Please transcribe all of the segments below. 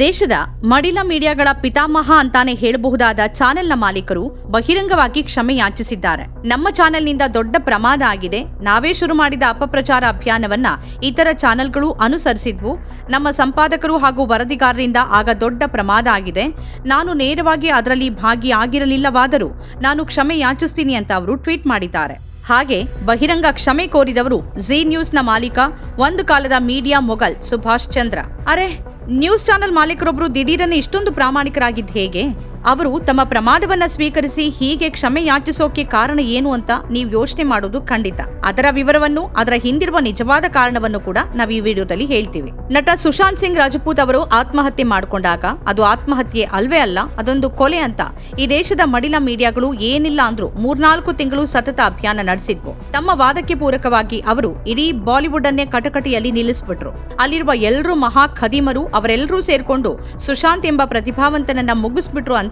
ದೇಶದ ಮಡಿಲ ಮೀಡಿಯಾಗಳ ಪಿತಾಮಹ ಅಂತಾನೆ ಹೇಳಬಹುದಾದ ಚಾನೆಲ್ನ ಮಾಲೀಕರು ಬಹಿರಂಗವಾಗಿ ಕ್ಷಮೆ ಯಾಚಿಸಿದ್ದಾರೆ. ನಮ್ಮ ಚಾನೆಲ್ನಿಂದ ದೊಡ್ಡ ಪ್ರಮಾದ ಆಗಿದೆ. ನಾವೇ ಶುರು ಮಾಡಿದ ಅಪಪ್ರಚಾರ ಅಭಿಯಾನವನ್ನ ಇತರ ಚಾನೆಲ್ಗಳು ಅನುಸರಿಸಿದ್ವು. ನಮ್ಮ ಸಂಪಾದಕರು ಹಾಗೂ ವರದಿಗಾರರಿಂದ ಆಗ ದೊಡ್ಡ ಪ್ರಮಾದ ಆಗಿದೆ. ನಾನು ನೇರವಾಗಿ ಅದರಲ್ಲಿ ಭಾಗಿಯಾಗಿರಲಿಲ್ಲವಾದರೂ ನಾನು ಕ್ಷಮೆ ಯಾಚಿಸ್ತೀನಿ ಅಂತ ಅವರು ಟ್ವೀಟ್ ಮಾಡಿದ್ದಾರೆ. ಹಾಗೆ ಬಹಿರಂಗ ಕ್ಷಮೆ ಕೋರಿದವರು ಝೀ ನ್ಯೂಸ್ನ ಮಾಲೀಕ, ಒಂದು ಕಾಲದ ಮೀಡಿಯಾ ಮೊಘಲ್ ಸುಭಾಷ್ ಚಂದ್ರ. ಅರೆ, ನ್ಯೂಸ್ ಚಾನೆಲ್ ಮಾಲೀಕರೊಬ್ಬರು ದಿಢೀರನೆ ಇಷ್ಟೊಂದು ಪ್ರಾಮಾಣಿಕರಾಗಿದ್ದು ಹೇಗೆ? ಅವರು ತಮ್ಮ ಪ್ರಮಾದವನ್ನ ಸ್ವೀಕರಿಸಿ ಹೀಗೆ ಕ್ಷಮೆ ಯಾಚಿಸೋಕೆ ಕಾರಣ ಏನು ಅಂತ ನೀವು ಯೋಚನೆ ಮಾಡೋದು ಖಂಡಿತ. ಅದರ ವಿವರವನ್ನು, ಅದರ ಹಿಂದಿರುವ ನಿಜವಾದ ಕಾರಣವನ್ನು ಕೂಡ ನಾವು ಈ ವಿಡಿಯೋದಲ್ಲಿ ಹೇಳ್ತೀವಿ. ನಟ ಸುಶಾಂತ್ ಸಿಂಗ್ ರಾಜಪೂತ್ ಅವರು ಆತ್ಮಹತ್ಯೆ ಮಾಡಿಕೊಂಡಾಗ ಅದು ಆತ್ಮಹತ್ಯೆ ಅಲ್ವೇ ಅಲ್ಲ, ಅದೊಂದು ಕೊಲೆ ಅಂತ ಈ ದೇಶದ ಮಡಿಲ ಮೀಡಿಯಾಗಳು ಏನಿಲ್ಲ ಅಂದ್ರೂ 3-4 ತಿಂಗಳು ಸತತ ಅಭಿಯಾನ ನಡೆಸಿದ್ವು. ತಮ್ಮ ವಾದಕ್ಕೆ ಪೂರಕವಾಗಿ ಅವರು ಇಡೀ ಬಾಲಿವುಡ್ ಅನ್ನೇ ಕಟಕಟಿಯಲ್ಲಿ ನಿಲ್ಲಿಸ್ಬಿಟ್ರು. ಅಲ್ಲಿರುವ ಎಲ್ಲರೂ ಮಹಾ ಖದೀಮರು, ಅವರೆಲ್ಲರೂ ಸೇರ್ಕೊಂಡು ಸುಶಾಂತ್ ಎಂಬ ಪ್ರತಿಭಾವಂತನನ್ನ ಮುಗಿಸ್ಬಿಟ್ರು ಅಂತ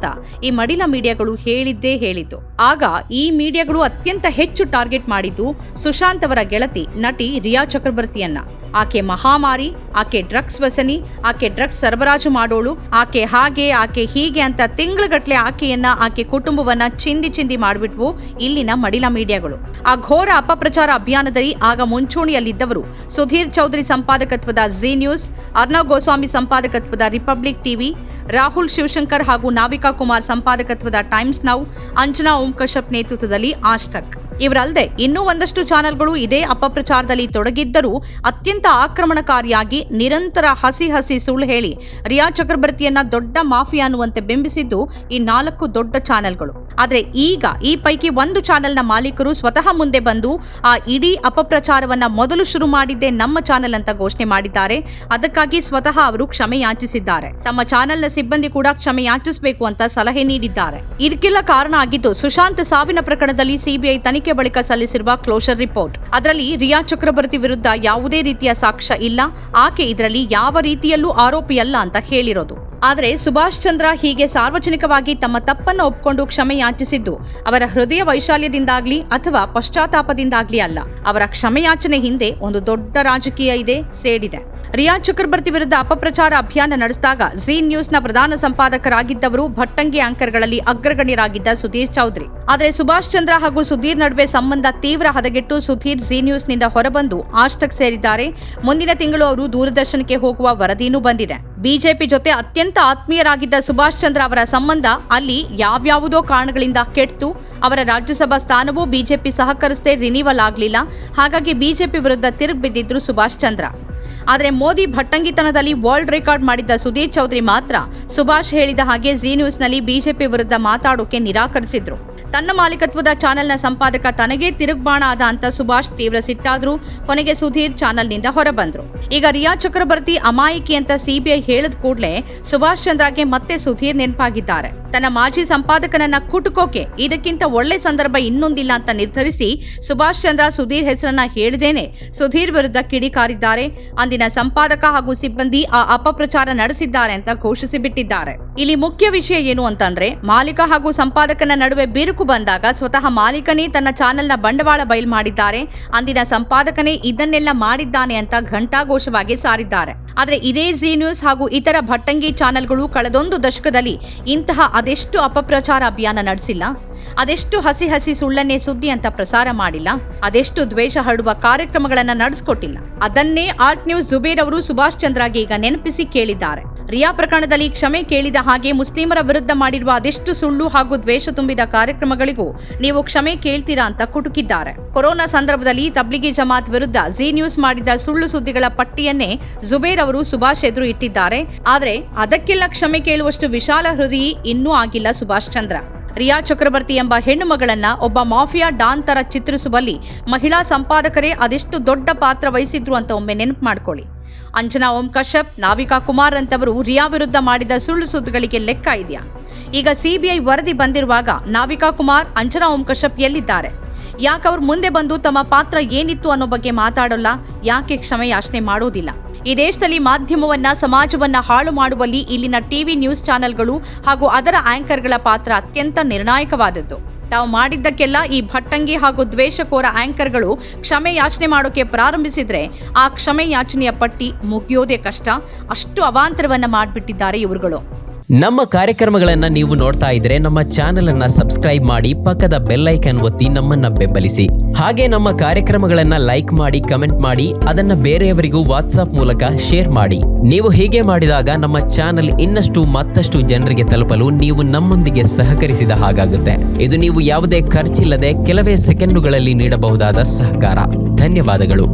ಈ ಮಡಿಲ ಮೀಡಿಯಾಗಳು ಹೇಳಿದ್ದು. ಆಗ ಈ ಮೀಡಿಯಾಗಳು ಅತ್ಯಂತ ಹೆಚ್ಚು ಟಾರ್ಗೆಟ್ ಮಾಡಿದ್ದು ಸುಶಾಂತ್ ಅವರ ಗೆಳತಿ ನಟಿ ರಿಯಾ ಚಕ್ರಬರ್ತಿಯನ್ನ. ಆಕೆ ಮಹಾಮಾರಿ, ಆಕೆ ಡ್ರಗ್ಸ್ ವ್ಯಸನಿ, ಆಕೆ ಡ್ರಗ್ಸ್ ಸರಬರಾಜು ಮಾಡೋಳು, ಆಕೆ ಹಾಗೆ, ಆಕೆ ಹೀಗೆ ಅಂತ ತಿಂಗಳುಗಟ್ಲೆ ಆಕೆಯನ್ನ, ಆಕೆ ಕುಟುಂಬವನ್ನ ಚಿಂದಿ ಮಾಡಿಬಿಟ್ವು ಇಲ್ಲಿನ ಮಡಿಲ ಮೀಡಿಯಾಗಳು. ಆ ಘೋರ ಅಪಪ್ರಚಾರ ಅಭಿಯಾನದಲ್ಲಿ ಆಗ ಮುಂಚೂಣಿಯಲ್ಲಿದ್ದವರು ಸುಧೀರ್ ಚೌಧರಿ ಸಂಪಾದಕತ್ವದ ಝೀ ನ್ಯೂಸ್, ಅರ್ನವ್ ಗೋಸ್ವಾಮಿ ಸಂಪಾದಕತ್ವದ ರಿಪಬ್ಲಿಕ್ ಟಿವಿ, ರಾಹುಲ್ ಶಿವಶಂಕರ್ ಹಾಗೂ ನಾವಿಕಾ ಕುಮಾರ್ ಸಂಪಾದಕತ್ವದ ಟೈಮ್ಸ್ ನೌ, ಅಂಜನಾ ಓಂ ಕಶ್ಯಪ್ ನೇತೃತ್ವದಲ್ಲಿ ಆಜ್ ತಕ್. ಇವರಲ್ಲದೆ ಇನ್ನೂ ಒಂದಷ್ಟು ಚಾನೆಲ್ಗಳು ಇದೇ ಅಪಪ್ರಚಾರದಲ್ಲಿ ತೊಡಗಿದ್ದರೂ ಅತ್ಯಂತ ಆಕ್ರಮಣಕಾರಿಯಾಗಿ ನಿರಂತರ ಹಸಿ ಸುಳ್ಳು ಹೇಳಿ ರಿಯಾ ಚಕ್ರಬರ್ತಿಯನ್ನ ದೊಡ್ಡ ಮಾಫಿಯಾ ಅನ್ನುವಂತೆ ಬಿಂಬಿಸಿದ್ದು ಈ 4 ದೊಡ್ಡ ಚಾನೆಲ್ಗಳು. ಆದ್ರೆ ಈಗ ಈ ಪೈಕಿ ಒಂದು ಚಾನೆಲ್ನ ಮಾಲೀಕರು ಸ್ವತಃ ಮುಂದೆ ಬಂದು ಆ ಇಡೀ ಅಪಪ್ರಚಾರವನ್ನ ಮೊದಲು ಶುರು ಮಾಡಿದ್ದೇ ನಮ್ಮ ಚಾನೆಲ್ ಅಂತ ಘೋಷಣೆ ಮಾಡಿದ್ದಾರೆ. ಅದಕ್ಕಾಗಿ ಸ್ವತಃ ಅವರು ಕ್ಷಮೆ ಯಾಚಿಸಿದ್ದಾರೆ. ತಮ್ಮ ಚಾನೆಲ್ನ ಸಿಬ್ಬಂದಿ ಕೂಡ ಕ್ಷಮೆ ಯಾಚಿಸಬೇಕು ಅಂತ ಸಲಹೆ ನೀಡಿದ್ದಾರೆ. ಇದಕ್ಕೆಲ್ಲ ಕಾರಣ ಆಗಿದ್ದು ಸುಶಾಂತ್ ಸಾವಿನ ಪ್ರಕರಣದಲ್ಲಿ ಸಿಬಿಐ ತನಿಖೆ ಬಳಿಕ ಸಲ್ಲಿಸಿರುವ ಕ್ಲೋಷರ್ ರಿಪೋರ್ಟ್. ಅದರಲ್ಲಿ ರಿಯಾ ಚಕ್ರಬರ್ತಿ ವಿರುದ್ಧ ಯಾವುದೇ ರೀತಿಯ ಸಾಕ್ಷ್ಯ ಇಲ್ಲ, ಆಕೆ ಇದರಲ್ಲಿ ಯಾವ ರೀತಿಯಲ್ಲೂ ಆರೋಪಿಯಲ್ಲ ಅಂತ ಹೇಳಿರೋದು. ಆದರೆ ಸುಭಾಷ್ ಚಂದ್ರ ಹೀಗೆ ಸಾರ್ವಜನಿಕವಾಗಿ ತಮ್ಮ ತಪ್ಪನ್ನು ಒಪ್ಪಿಕೊಂಡು ಕ್ಷಮೆ ಯಾಚಿಸಿದ್ದು ಅವರ ಹೃದಯ ವೈಶಾಲ್ಯದಿಂದಾಗ್ಲಿ ಅಥವಾ ಪಶ್ಚಾತ್ತಾಪದಿಂದಾಗ್ಲಿ ಅಲ್ಲ. ಅವರ ಕ್ಷಮೆಯಾಚನೆ ಹಿಂದೆ ಒಂದು ದೊಡ್ಡ ರಾಜಕೀಯ ಇದೆ, ಸೇಡಿದೆ. ರಿಯಾ ಚಕ್ರಬರ್ತಿ ವಿರುದ್ಧ ಅಪಪ್ರಚಾರ ಅಭಿಯಾನ ನಡೆಸಿದಾಗ ಝೀ ನ್ಯೂಸ್ನ ಪ್ರಧಾನ ಸಂಪಾದಕರಾಗಿದ್ದವರು ಭಟ್ಟಂಗಿ ಆಂಕರ್ಗಳಲ್ಲಿ ಅಗ್ರಗಣ್ಯರಾಗಿದ್ದ ಸುಧೀರ್ ಚೌಧರಿ. ಆದರೆ ಸುಭಾಷ್ ಚಂದ್ರ ಹಾಗೂ ಸುಧೀರ್ ನಡುವೆ ಸಂಬಂಧ ತೀವ್ರ ಹದಗೆಟ್ಟು ಸುಧೀರ್ ಝೀ ನ್ಯೂಸ್ನಿಂದ ಹೊರಬಂದು ಆಜ್ ತಕ್ ಸೇರಿದ್ದಾರೆ. ಮುಂದಿನ ತಿಂಗಳು ಅವರು ದೂರದರ್ಶನಕ್ಕೆ ಹೋಗುವ ವರದಿನೂ ಬಂದಿದೆ. ಬಿಜೆಪಿ ಜೊತೆ ಅತ್ಯಂತ ಆತ್ಮೀಯರಾಗಿದ್ದ ಸುಭಾಷ್ ಚಂದ್ರ ಅವರ ಸಂಬಂಧ ಅಲ್ಲಿ ಯಾವ್ಯಾವುದೋ ಕಾರಣಗಳಿಂದ ಕೆಟ್ಟು ಅವರ ರಾಜ್ಯಸಭಾ ಸ್ಥಾನವೂ ಬಿಜೆಪಿ ಸಹಕರಿಸದೆ ರಿನಿವಲ್ ಆಗಲಿಲ್ಲ. ಹಾಗಾಗಿ ಬಿಜೆಪಿ ವಿರುದ್ಧ ತಿರುಗಿ ಬಿದ್ದಿದ್ರು ಸುಭಾಷ್ ಚಂದ್ರ. ಆದರೆ ಮೋದಿ ಭಟ್ಟಂಗಿತನದಲ್ಲಿ ವರ್ಲ್ಡ್ ರೆಕಾರ್ಡ್ ಮಾಡಿದ್ದ ಸುಧೀರ್ ಚೌಧರಿ ಮಾತ್ರ ಸುಭಾಷ್ ಹೇಳಿದ ಹಾಗೆ ಝೀ ನ್ಯೂಸ್ನಲ್ಲಿ ಬಿಜೆಪಿ ವಿರುದ್ಧ ಮಾತಾಡೋಕೆ ನಿರಾಕರಿಸಿದ್ರು. ತನ್ನ ಮಾಲೀಕತ್ವದ ಚಾನೆಲ್ನ ಸಂಪಾದಕ ತನಗೇ ತಿರುಗ್ಬಾಣ ಆದ ಅಂತ ಸುಭಾಷ್ ತೀವ್ರ ಸಿಟ್ಟಾದ್ರು. ಕೊನೆಗೆ ಸುಧೀರ್ ಚಾನೆಲ್ನಿಂದ ಹೊರಬಂದ್ರು. ಈಗ ರಿಯಾ ಚಕ್ರಬರ್ತಿ ಅಮಾಯಕಿ ಅಂತ ಸಿಬಿಐ ಹೇಳಿದ ಕೂಡಲೇ ಸುಭಾಷ್ ಚಂದ್ರಗೆ ಮತ್ತೆ ಸುಧೀರ್ ನೆನಪಾಗಿದ್ದಾರೆ. ತನ್ನ ಮಾಜಿ ಸಂಪಾದಕನನ್ನ ಕುಟುಕೋಕೆ ಇದಕ್ಕಿಂತ ಒಳ್ಳೆ ಸಂದರ್ಭ ಇನ್ನೊಂದಿಲ್ಲ ಅಂತ ನಿರ್ಧರಿಸಿ ಸುಭಾಷ್ ಚಂದ್ರ ಸುಧೀರ್ ಹೆಸರನ್ನ ಹೇಳಿದೇನೆ ಸುಧೀರ್ ವಿರುದ್ಧ ಕಿಡಿಕಾರಿದ್ದಾರೆ. ಅಂದಿನ ಸಂಪಾದಕ ಹಾಗೂ ಸಿಬ್ಬಂದಿ ಆ ಅಪಪ್ರಚಾರ ನಡೆಸಿದ್ದಾರೆ ಅಂತ ಘೋಷಿಸಿಬಿಟ್ಟಿದ್ದಾರೆ. ಇಲ್ಲಿ ಮುಖ್ಯ ವಿಷಯ ಏನು ಅಂತಂದ್ರೆ, ಮಾಲೀಕ ಹಾಗೂ ಸಂಪಾದಕನ ನಡುವೆ ಬಿರುಕು ಬಂದಾಗ ಸ್ವತಃ ಮಾಲೀಕನೇ ತನ್ನ ಚಾನೆಲ್ನ ಬಂಡವಾಳ ಬಯಲು ಮಾಡಿದ್ದಾರೆ. ಅಂದಿನ ಸಂಪಾದಕನೇ ಇದನ್ನೆಲ್ಲ ಮಾಡಿದ್ದಾನೆ ಅಂತ ಘಂಟಾಘೋಷವಾಗಿ ಸಾರಿದ್ದಾರೆ. ಆದರೆ ಇದೇ ಝೀ ನ್ಯೂಸ್ ಹಾಗೂ ಇತರ ಭಟ್ಟಂಗಿ ಚಾನೆಲ್ಗಳು ಕಳೆದೊಂದು ದಶಕದಲ್ಲಿ ಇಂತಹ ಅದೆಷ್ಟು ಅಪಪ್ರಚಾರ ಅಭಿಯಾನ ನಡೆಸಿಲ್ಲ, ಅದೆಷ್ಟು ಹಸಿ ಸುಳ್ಳನ್ನೇ ಸುದ್ದಿ ಅಂತ ಪ್ರಸಾರ ಮಾಡಿಲ್ಲ, ಅದೆಷ್ಟು ದ್ವೇಷ ಹರಡುವ ಕಾರ್ಯಕ್ರಮಗಳನ್ನ ನಡೆಸಿಕೊಟ್ಟಿಲ್ಲ. ಅದನ್ನೇ ಆರ್ಟ್ ನ್ಯೂಸ್ ಜುಬೇರ್ ಅವರು ಸುಭಾಷ್ ಚಂದ್ರಗೆ ಈಗ ನೆನಪಿಸಿ ಕೇಳಿದ್ದಾರೆ. ರಿಯಾ ಪ್ರಕರಣದಲ್ಲಿ ಕ್ಷಮೆ ಕೇಳಿದ ಹಾಗೆ ಮುಸ್ಲಿಮರ ವಿರುದ್ಧ ಮಾಡಿರುವ ಅದೆಷ್ಟು ಸುಳ್ಳು ಹಾಗೂ ದ್ವೇಷ ತುಂಬಿದ ಕಾರ್ಯಕ್ರಮಗಳಿಗೂ ನೀವು ಕ್ಷಮೆ ಕೇಳ್ತೀರಾ ಅಂತ ಕುಟುಕಿದ್ದಾರೆ. ಕೊರೋನಾ ಸಂದರ್ಭದಲ್ಲಿ ತಬ್ಲಿಗಿ ಜಮಾತ್ ವಿರುದ್ಧ ಝೀ ನ್ಯೂಸ್ ಮಾಡಿದ ಸುಳ್ಳು ಸುದ್ದಿಗಳ ಪಟ್ಟಿಯನ್ನೇ ಜುಬೇರ್ ಅವರು ಸುಭಾಷ್ ಎದುರು ಇಟ್ಟಿದ್ದಾರೆ. ಆದ್ರೆ ಅದಕ್ಕೆಲ್ಲ ಕ್ಷಮೆ ಕೇಳುವಷ್ಟು ವಿಶಾಲ ಹೃದಯಿ ಇನ್ನೂ ಆಗಿಲ್ಲ ಸುಭಾಷ್ ಚಂದ್ರ. ರಿಯಾ ಚಕ್ರಬರ್ತಿ ಎಂಬ ಹೆಣ್ಣು ಮಗಳನ್ನ ಒಬ್ಬ ಮಾಫಿಯಾ ಡಾನ್ ತರ ಚಿತ್ರಿಸುವಲ್ಲಿ ಮಹಿಳಾ ಸಂಪಾದಕರೇ ಅದೆಷ್ಟು ದೊಡ್ಡ ಪಾತ್ರ ವಹಿಸಿದ್ರು ಅಂತ ಒಮ್ಮೆ ನೆನಪು ಮಾಡ್ಕೊಳ್ಳಿ. ಅಂಜನಾ ಓಂ ಕಶ್ಯಪ್, ನಾವಿಕಾ ಕುಮಾರ್ ಅಂತವರು ರಿಯಾ ವಿರುದ್ಧ ಮಾಡಿದ ಸುಳ್ಳು ಸುದ್ದಿಗಳಿಗೆ ಲೆಕ್ಕ ಇದೆಯಾ? ಈಗ ಸಿಬಿಐ ವರದಿ ಬಂದಿರುವಾಗ ನಾವಿಕಾ ಕುಮಾರ್, ಅಂಜನಾ ಓಂ ಕಶ್ಯಪ್ ಎಲ್ಲಿದ್ದಾರೆ? ಯಾಕೆ ಅವ್ರು ಮುಂದೆ ಬಂದು ತಮ್ಮ ಪಾತ್ರ ಏನಿತ್ತು ಅನ್ನೋ ಬಗ್ಗೆ ಮಾತಾಡೋಲ್ಲ? ಯಾಕೆ ಕ್ಷಮೆ ಯಾಚನೆ ಮಾಡೋದಿಲ್ಲ? ಈ ದೇಶದಲ್ಲಿ ಮಾಧ್ಯಮವನ್ನ, ಸಮಾಜವನ್ನ ಹಾಳು ಮಾಡುವಲ್ಲಿ ಇಲ್ಲಿನ ಟಿವಿ ನ್ಯೂಸ್ ಚಾನೆಲ್ಗಳು ಹಾಗೂ ಅದರ ಆಂಕರ್ಗಳ ಪಾತ್ರ ಅತ್ಯಂತ ನಿರ್ಣಾಯಕವಾದದ್ದು. ತಾವು ಮಾಡಿದ್ದಕ್ಕೆಲ್ಲ ಈ ಭಟ್ಟಂಗಿ ಹಾಗೂ ದ್ವೇಷಕೋರ ಆಂಕರ್ಗಳು ಕ್ಷಮೆ ಯಾಚನೆ ಮಾಡೋಕೆ ಪ್ರಾರಂಭಿಸಿದ್ರೆ ಆ ಕ್ಷಮೆ ಯಾಚನೆಯ ಪಟ್ಟಿ ಮುಗಿಯೋದೇ ಕಷ್ಟ. ಅಷ್ಟು ಅವಾಂತರವನ್ನ ಮಾಡಿಬಿಟ್ಟಿದ್ದಾರೆ ಇವರುಗಳು. ನಮ್ಮ ಕಾರ್ಯಕ್ರಮಗಳನ್ನ ನೀವು ನೋಡ್ತಾ ಇದ್ರೆ ನಮ್ಮ ಚಾನೆಲ್ ಅನ್ನ ಸಬ್ಸ್ಕ್ರೈಬ್ ಮಾಡಿ, ಪಕ್ಕದ ಬೆಲ್ ಐಕಾನ್ ಒತ್ತಿ ನಮ್ಮನ್ನ ಬೆಂಬಲಿಸಿ. ಹಾಗೆ ನಮ್ಮ ಕಾರ್ಯಕ್ರಮಗಳನ್ನ ಲೈಕ್ ಮಾಡಿ, ಕಮೆಂಟ್ ಮಾಡಿ, ಅದನ್ನ ಬೇರೆಯವರಿಗೂ ವಾಟ್ಸ್ಆಪ್ ಮೂಲಕ ಶೇರ್ ಮಾಡಿ. ನೀವು ಹೀಗೆ ಮಾಡಿದಾಗ ನಮ್ಮ ಚಾನೆಲ್ ಇನ್ನಷ್ಟು ಮತ್ತಷ್ಟು ಜನರಿಗೆ ತಲುಪಲು ನೀವು ನಮ್ಮೊಂದಿಗೆ ಸಹಕರಿಸಿದ ಹಾಗಾಗುತ್ತೆ. ಇದು ನೀವು ಯಾವುದೇ ಖರ್ಚಿಲ್ಲದೆ ಕೆಲವೇ ಸೆಕೆಂಡುಗಳಲ್ಲಿ ನೀಡಬಹುದಾದ ಸಹಕಾರ. ಧನ್ಯವಾದಗಳು.